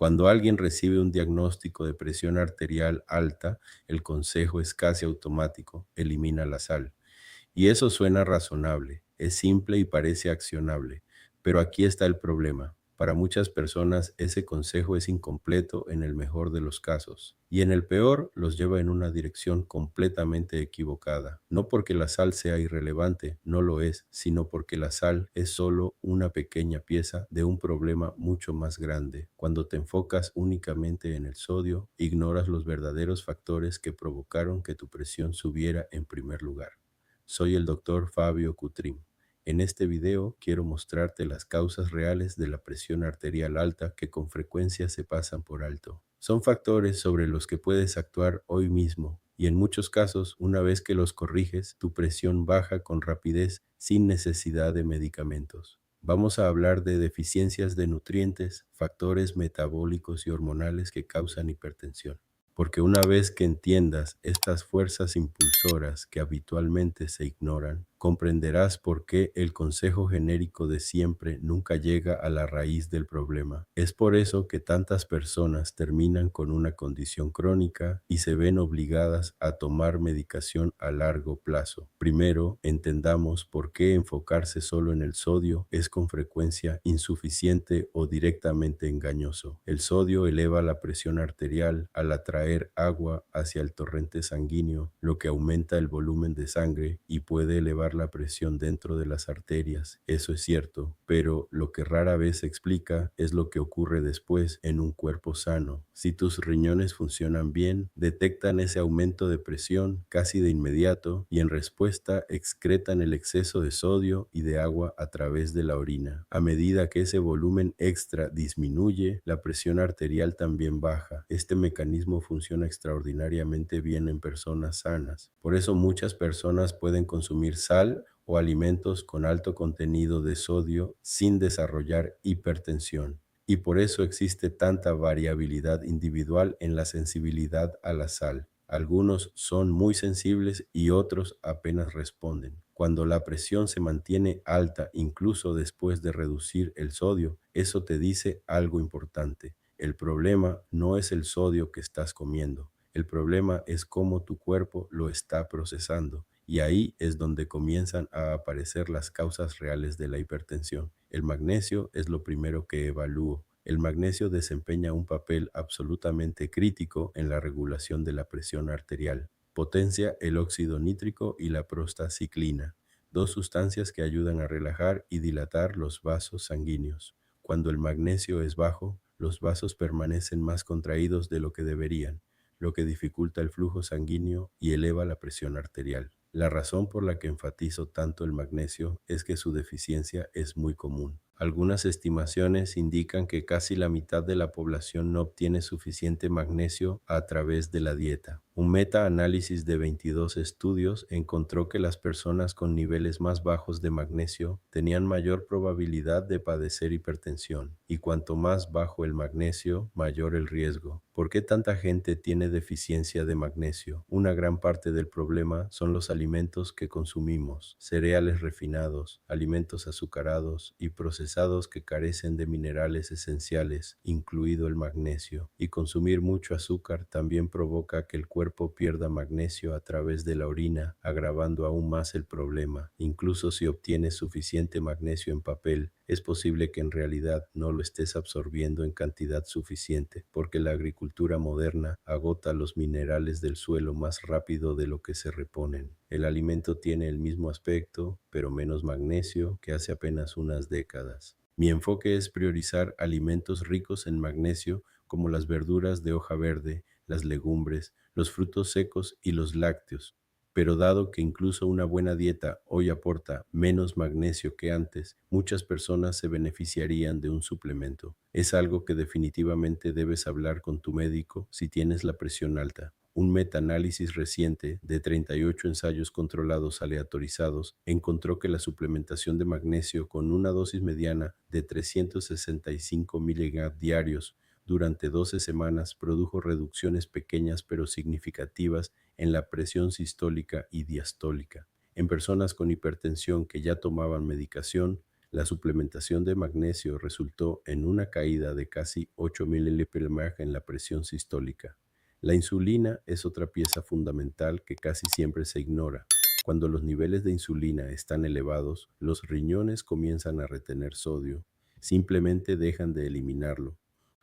Cuando alguien recibe un diagnóstico de presión arterial alta, el consejo es casi automático: elimina la sal. Y eso suena razonable, es simple y parece accionable, pero aquí está el problema. Para muchas personas ese consejo es incompleto en el mejor de los casos, y en el peor los lleva en una dirección completamente equivocada. No porque la sal sea irrelevante, no lo es, sino porque la sal es solo una pequeña pieza de un problema mucho más grande. Cuando te enfocas únicamente en el sodio, ignoras los verdaderos factores que provocaron que tu presión subiera en primer lugar. Soy el doctor Fabio Cutrim. En este video quiero mostrarte las causas reales de la presión arterial alta que con frecuencia se pasan por alto. Son factores sobre los que puedes actuar hoy mismo y en muchos casos, una vez que los corriges, tu presión baja con rapidez sin necesidad de medicamentos. Vamos a hablar de deficiencias de nutrientes, factores metabólicos y hormonales que causan hipertensión. Porque una vez que entiendas estas fuerzas impulsoras que habitualmente se ignoran, comprenderás por qué el consejo genérico de siempre nunca llega a la raíz del problema. Es por eso que tantas personas terminan con una condición crónica y se ven obligadas a tomar medicación a largo plazo. Primero, entendamos por qué enfocarse solo en el sodio es con frecuencia insuficiente o directamente engañoso. El sodio eleva la presión arterial al atraer agua hacia el torrente sanguíneo, lo que aumenta el volumen de sangre y puede elevar la presión dentro de las arterias. Eso es cierto, pero lo que rara vez se explica es lo que ocurre después en un cuerpo sano. Si tus riñones funcionan bien, detectan ese aumento de presión casi de inmediato y en respuesta excretan el exceso de sodio y de agua a través de la orina. A medida que ese volumen extra disminuye, la presión arterial también baja. Este mecanismo funciona extraordinariamente bien en personas sanas. Por eso muchas personas pueden consumir sal o alimentos con alto contenido de sodio sin desarrollar hipertensión. Y por eso existe tanta variabilidad individual en la sensibilidad a la sal. Algunos son muy sensibles y otros apenas responden. Cuando la presión se mantiene alta incluso después de reducir el sodio, eso te dice algo importante. El problema no es el sodio que estás comiendo. El problema es cómo tu cuerpo lo está procesando. Y ahí es donde comienzan a aparecer las causas reales de la hipertensión. El magnesio es lo primero que evalúo. El magnesio desempeña un papel absolutamente crítico en la regulación de la presión arterial. Potencia el óxido nítrico y la prostaciclina, dos sustancias que ayudan a relajar y dilatar los vasos sanguíneos. Cuando el magnesio es bajo, los vasos permanecen más contraídos de lo que deberían, lo que dificulta el flujo sanguíneo y eleva la presión arterial. La razón por la que enfatizo tanto el magnesio es que su deficiencia es muy común. Algunas estimaciones indican que casi la mitad de la población no obtiene suficiente magnesio a través de la dieta. Un metaanálisis de 22 estudios encontró que las personas con niveles más bajos de magnesio tenían mayor probabilidad de padecer hipertensión, y cuanto más bajo el magnesio, mayor el riesgo. ¿Por qué tanta gente tiene deficiencia de magnesio? Una gran parte del problema son los alimentos que consumimos: cereales refinados, alimentos azucarados y procesados que carecen de minerales esenciales, incluido el magnesio. Y consumir mucho azúcar también provoca que el cuerpo pierda magnesio a través de la orina, agravando aún más el problema. Incluso si obtienes suficiente magnesio en papel, es posible que en realidad no lo estés absorbiendo en cantidad suficiente, porque la agricultura moderna agota los minerales del suelo más rápido de lo que se reponen. El alimento tiene el mismo aspecto, pero menos magnesio que hace apenas unas décadas. Mi enfoque es priorizar alimentos ricos en magnesio como las verduras de hoja verde, las legumbres, los frutos secos y los lácteos. Pero dado que incluso una buena dieta hoy aporta menos magnesio que antes, muchas personas se beneficiarían de un suplemento. Es algo que definitivamente debes hablar con tu médico si tienes la presión alta. Un metaanálisis reciente de 38 ensayos controlados aleatorizados encontró que la suplementación de magnesio con una dosis mediana de 365 mg diarios durante 12 semanas produjo reducciones pequeñas pero significativas en la presión sistólica y diastólica. En personas con hipertensión que ya tomaban medicación, La suplementación de magnesio resultó en una caída de casi 8 mg en la presión sistólica. La insulina es otra pieza fundamental que casi siempre se ignora. Cuando los niveles de insulina están elevados, los riñones comienzan a retener sodio, simplemente dejan de eliminarlo.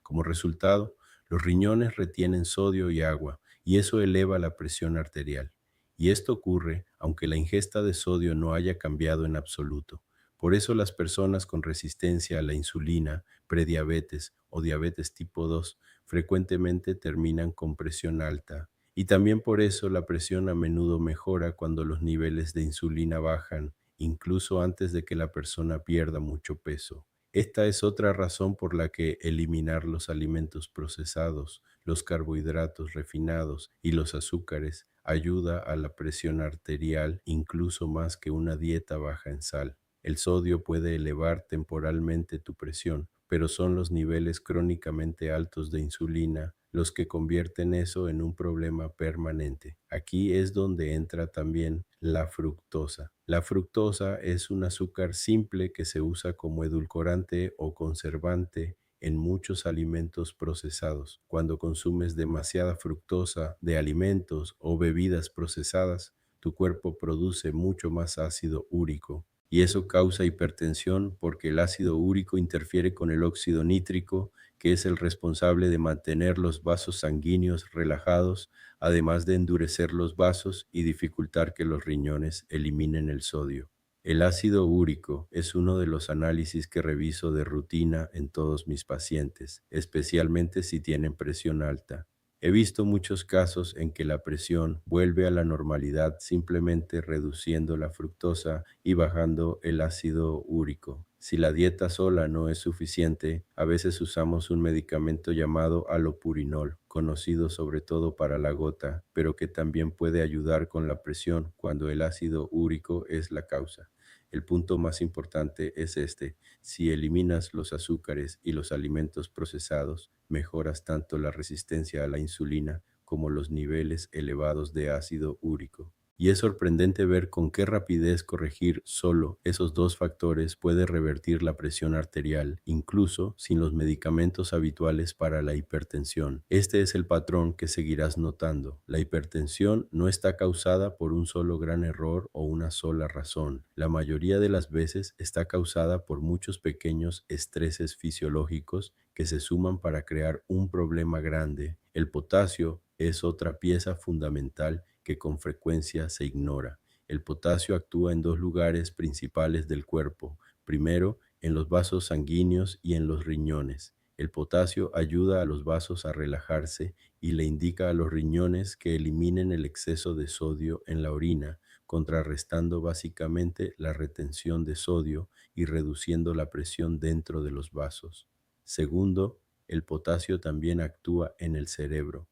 Como resultado, los riñones retienen sodio y agua, y eso eleva la presión arterial. Y esto ocurre aunque la ingesta de sodio no haya cambiado en absoluto. Por eso las personas con resistencia a la insulina, prediabetes o diabetes tipo 2 frecuentemente terminan con presión alta. Y también por eso la presión a menudo mejora cuando los niveles de insulina bajan, incluso antes de que la persona pierda mucho peso. Esta es otra razón por la que eliminar los alimentos procesados, los carbohidratos refinados y los azúcares ayuda a la presión arterial incluso más que una dieta baja en sal. El sodio puede elevar temporalmente tu presión, pero son los niveles crónicamente altos de insulina los que convierten eso en un problema permanente. Aquí es donde entra también la fructosa. La fructosa es un azúcar simple que se usa como edulcorante o conservante en muchos alimentos procesados. Cuando consumes demasiada fructosa de alimentos o bebidas procesadas, tu cuerpo produce mucho más ácido úrico. Y eso causa hipertensión porque el ácido úrico interfiere con el óxido nítrico, que es el responsable de mantener los vasos sanguíneos relajados, además de endurecer los vasos y dificultar que los riñones eliminen el sodio. El ácido úrico es uno de los análisis que reviso de rutina en todos mis pacientes, especialmente si tienen presión alta. He visto muchos casos en que la presión vuelve a la normalidad simplemente reduciendo la fructosa y bajando el ácido úrico. Si la dieta sola no es suficiente, a veces usamos un medicamento llamado alopurinol, conocido sobre todo para la gota, pero que también puede ayudar con la presión cuando el ácido úrico es la causa. El punto más importante es este: si eliminas los azúcares y los alimentos procesados, mejoras tanto la resistencia a la insulina como los niveles elevados de ácido úrico. Y es sorprendente ver con qué rapidez corregir solo esos dos factores puede revertir la presión arterial, incluso sin los medicamentos habituales para la hipertensión. Este es el patrón que seguirás notando. La hipertensión no está causada por un solo gran error o una sola razón. La mayoría de las veces está causada por muchos pequeños estreses fisiológicos que se suman para crear un problema grande. El potasio es otra pieza fundamental que con frecuencia se ignora. El potasio actúa en dos lugares principales del cuerpo. Primero, en los vasos sanguíneos y en los riñones. El potasio ayuda a los vasos a relajarse y le indica a los riñones que eliminen el exceso de sodio en la orina, contrarrestando básicamente la retención de sodio y reduciendo la presión dentro de los vasos. Segundo, el potasio también actúa en el cerebro.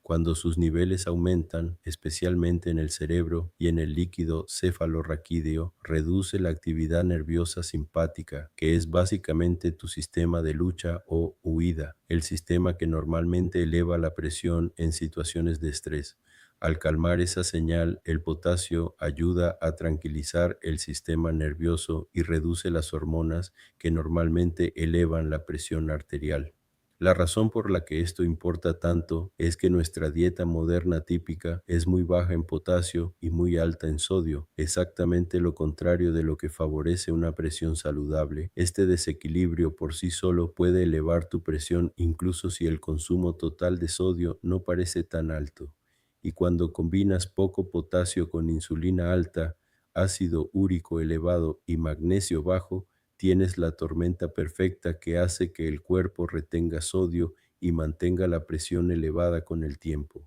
Cuando sus niveles aumentan, especialmente en el cerebro y en el líquido cefalorraquídeo, reduce la actividad nerviosa simpática, que es básicamente tu sistema de lucha o huida, el sistema que normalmente eleva la presión en situaciones de estrés. Al calmar esa señal, el potasio ayuda a tranquilizar el sistema nervioso y reduce las hormonas que normalmente elevan la presión arterial. La razón por la que esto importa tanto es que nuestra dieta moderna típica es muy baja en potasio y muy alta en sodio, exactamente lo contrario de lo que favorece una presión saludable. Este desequilibrio por sí solo puede elevar tu presión incluso si el consumo total de sodio no parece tan alto. Y cuando combinas poco potasio con insulina alta, ácido úrico elevado y magnesio bajo, tienes la tormenta perfecta que hace que el cuerpo retenga sodio y mantenga la presión elevada con el tiempo.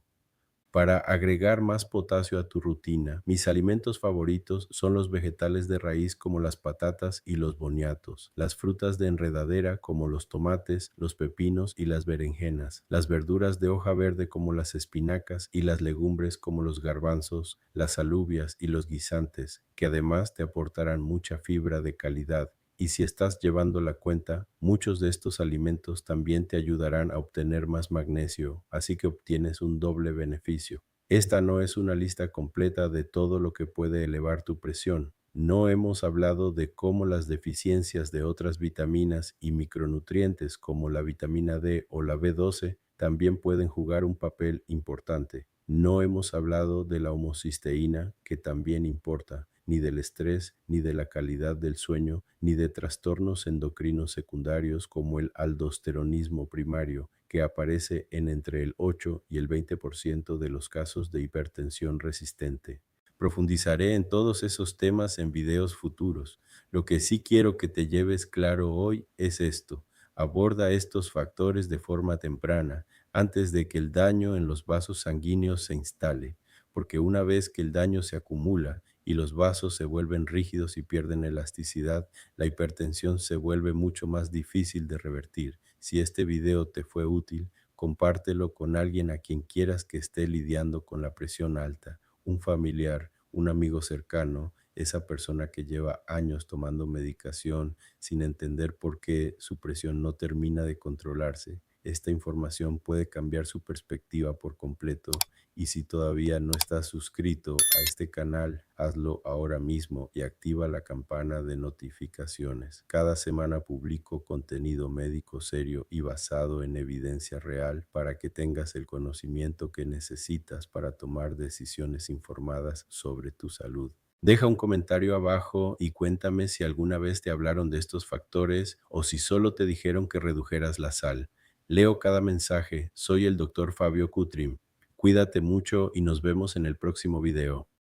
Para agregar más potasio a tu rutina, mis alimentos favoritos son los vegetales de raíz como las patatas y los boniatos, las frutas de enredadera como los tomates, los pepinos y las berenjenas, las verduras de hoja verde como las espinacas y las legumbres como los garbanzos, las alubias y los guisantes, que además te aportarán mucha fibra de calidad. Y si estás llevando la cuenta, muchos de estos alimentos también te ayudarán a obtener más magnesio, así que obtienes un doble beneficio. Esta no es una lista completa de todo lo que puede elevar tu presión. No hemos hablado de cómo las deficiencias de otras vitaminas y micronutrientes como la vitamina D o la B12 también pueden jugar un papel importante. No hemos hablado de la homocisteína, que también importa, ni del estrés, ni de la calidad del sueño, ni de trastornos endocrinos secundarios como el aldosteronismo primario, que aparece en entre el 8 y el 20% de los casos de hipertensión resistente. Profundizaré en todos esos temas en videos futuros. Lo que sí quiero que te lleves claro hoy es esto. Aborda estos factores de forma temprana, antes de que el daño en los vasos sanguíneos se instale, porque una vez que el daño se acumula y los vasos se vuelven rígidos y pierden elasticidad, la hipertensión se vuelve mucho más difícil de revertir. Si este video te fue útil, compártelo con alguien a quien quieras que esté lidiando con la presión alta, un familiar, un amigo cercano, esa persona que lleva años tomando medicación sin entender por qué su presión no termina de controlarse. Esta información puede cambiar su perspectiva por completo, y si todavía no estás suscrito a este canal, hazlo ahora mismo y activa la campana de notificaciones. Cada semana publico contenido médico serio y basado en evidencia real para que tengas el conocimiento que necesitas para tomar decisiones informadas sobre tu salud. Deja un comentario abajo y cuéntame si alguna vez te hablaron de estos factores o si solo te dijeron que redujeras la sal. Leo cada mensaje. Soy el doctor Fabio Kutrim. Cuídate mucho y nos vemos en el próximo video.